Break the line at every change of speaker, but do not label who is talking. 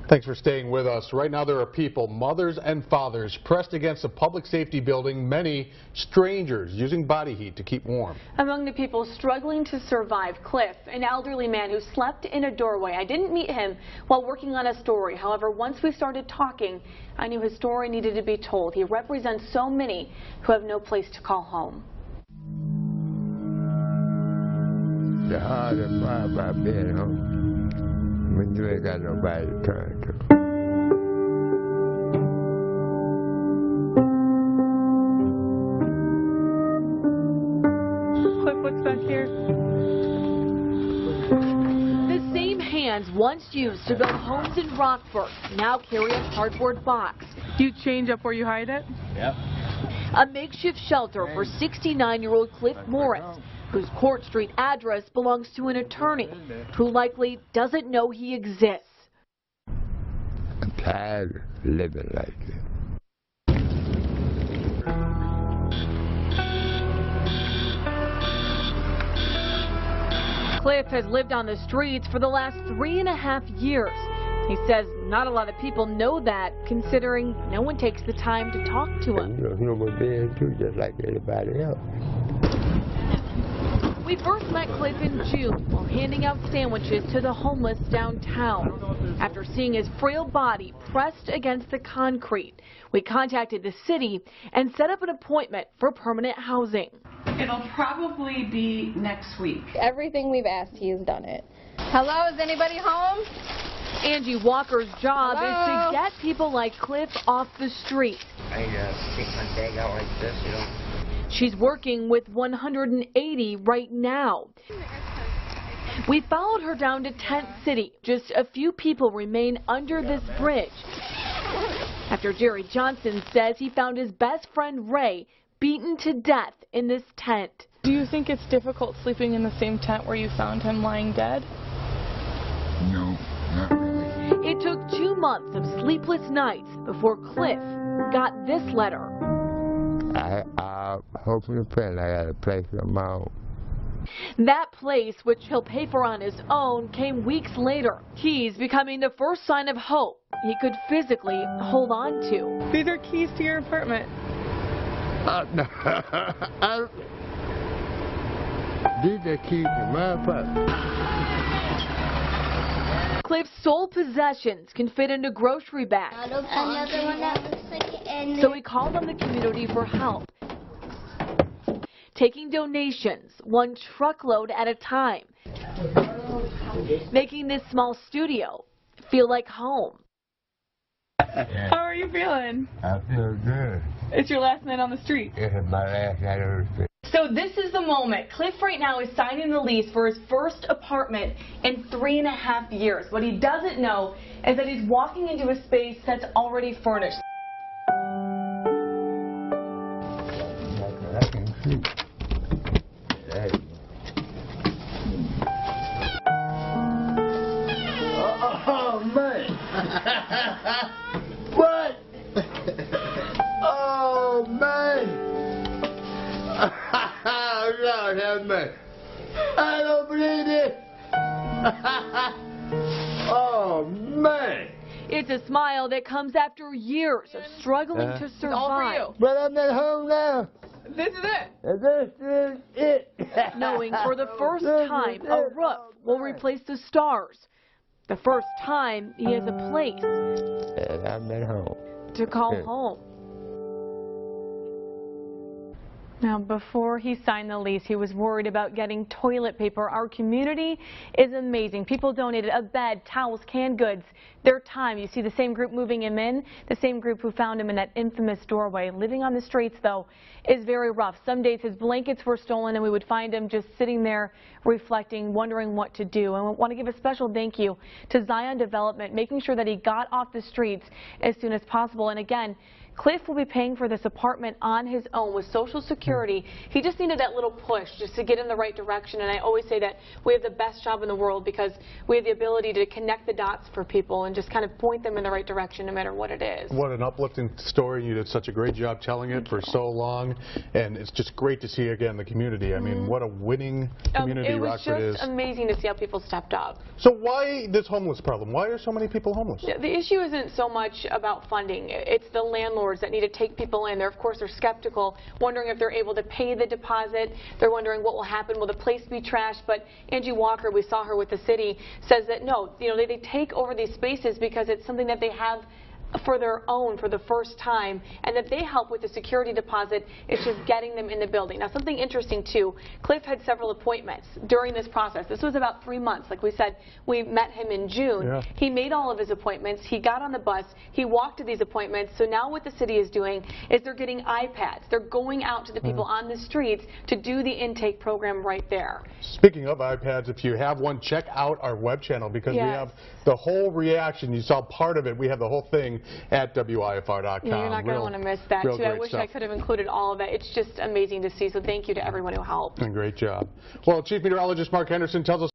Thanks for staying with us. Right now there are people, mothers and fathers, pressed against a public safety building, many strangers using body heat to keep warm.
Among the people struggling to survive, Cliff, an elderly man who slept in a doorway. I didn't meet him while working on a story. However, once we started talking, I knew his story needed to be told. He represents so many who have no place to call home.
The hardest part about being home, when you ain't got nobody to turn to.
Cliff, what's back here? The same hands once used to build homes in Rockford now carry a cardboard box.
Do you change up where you hide it?
Yep.
A makeshift shelter for 69-year-old Cliff Morris, whose Court Street address belongs to an attorney who likely doesn't know he exists.
I'm tired of living like this.
Cliff has lived on the streets for the last 3.5 years. He says not a lot of people know that, considering no one takes the time to talk to him.
You're a human being too, just like anybody else.
We first met Cliff in June while handing out sandwiches to the homeless downtown. After seeing his frail body pressed against the concrete, we contacted the city and set up an appointment for permanent housing.
It'll probably be next week.
Everything we've asked, he has done it. Hello, is anybody home?
Angie Walker's job
Hello?
is to get people like Cliff off the street.
I take my bag out like this, you know.
She's working with 180 right now. We followed her down to Tent City. Just a few people remain under this bridge after Jerry Johnson says he found his best friend Ray beaten to death in this tent.
Do you think it's difficult sleeping in the same tent where you found him lying dead?
No, not really.
It took 2 months of sleepless nights before Cliff got this letter.
I hope and pray I got a place of my own.
That place, which he'll pay for on his own, came weeks later. Keys becoming the first sign of hope he could physically hold on to.
These are keys to your apartment.
No. These are keys to my apartment.
Cliff's sole possessions can fit into grocery bags.
Another one that looks like it.
So he called on the community for help, taking donations 1 truckload at a time, making this small studio feel like home.
How are you feeling?
I feel good.
It's your last night on the street.
This is my last night on the street.
So this is the moment. Cliff right now is signing the lease for his first apartment in 3.5 years. What he doesn't know is that he's walking into a space that's already furnished.
I can sleep. Hey. Oh, man. What? Oh, man. Lord have mercy. I don't believe it. Oh, man.
It's a smile that comes after years of struggling to survive.
All for you.
But I'm at home now.
This is it.
This is it.
Knowing for the first time a roof will replace the stars. The first time he has a place
And I'm at home.
to call home. Now, before he signed the lease, he was worried about getting toilet paper. Our community is amazing. People donated a bed, towels, canned goods, their time. You see the same group moving him in, the same group who found him in that infamous doorway. Living on the streets, though, is very rough. Some days his blankets were stolen and we would find him just sitting there reflecting, wondering what to do. And we want to give a special thank you to Zion Development, making sure that he got off the streets as soon as possible. And again, Cliff will be paying for this apartment on his own with Social Security. He just needed that little push just to get in the right direction, and I always say that we have the best job in the world because we have the ability to connect the dots for people and just kind of point them in the right direction no matter what it is.
What an uplifting story. You did such a great job telling it for so long, and it's just great to see again the community. I mean, what a winning community Rockford is.
It was just amazing to see how people stepped up.
So why this homeless problem? Why are so many people homeless?
The issue isn't so much about funding. It's the landlords that need to take people in. Of course, they're skeptical, wondering if they're able to pay the deposit. They're wondering what will happen. Will the place be trashed? But Angie Walker, we saw her with the city, says that no, they take over these spaces because it's something that they have for their own for the first time, and that they help with the security deposit. It's just getting them in the building. Now, something interesting too, Cliff had several appointments during this process. This was about 3 months. Like we said, we met him in June.
Yeah.
He made all of his appointments. He got on the bus. He walked to these appointments. So now what the city is doing is they're getting iPads. They're going out to the people on the streets to do the intake program right there.
Speaking of iPads, if you have one, check out our web channel because we have the whole reaction. You saw part of it. We have the whole thing at WIFR.com.
Yeah, you're not going to want to miss that, too. I wish I could have included all of it. It's just amazing to see, so thank you to everyone who helped.
And great job. Well, Chief Meteorologist Mark Henderson tells us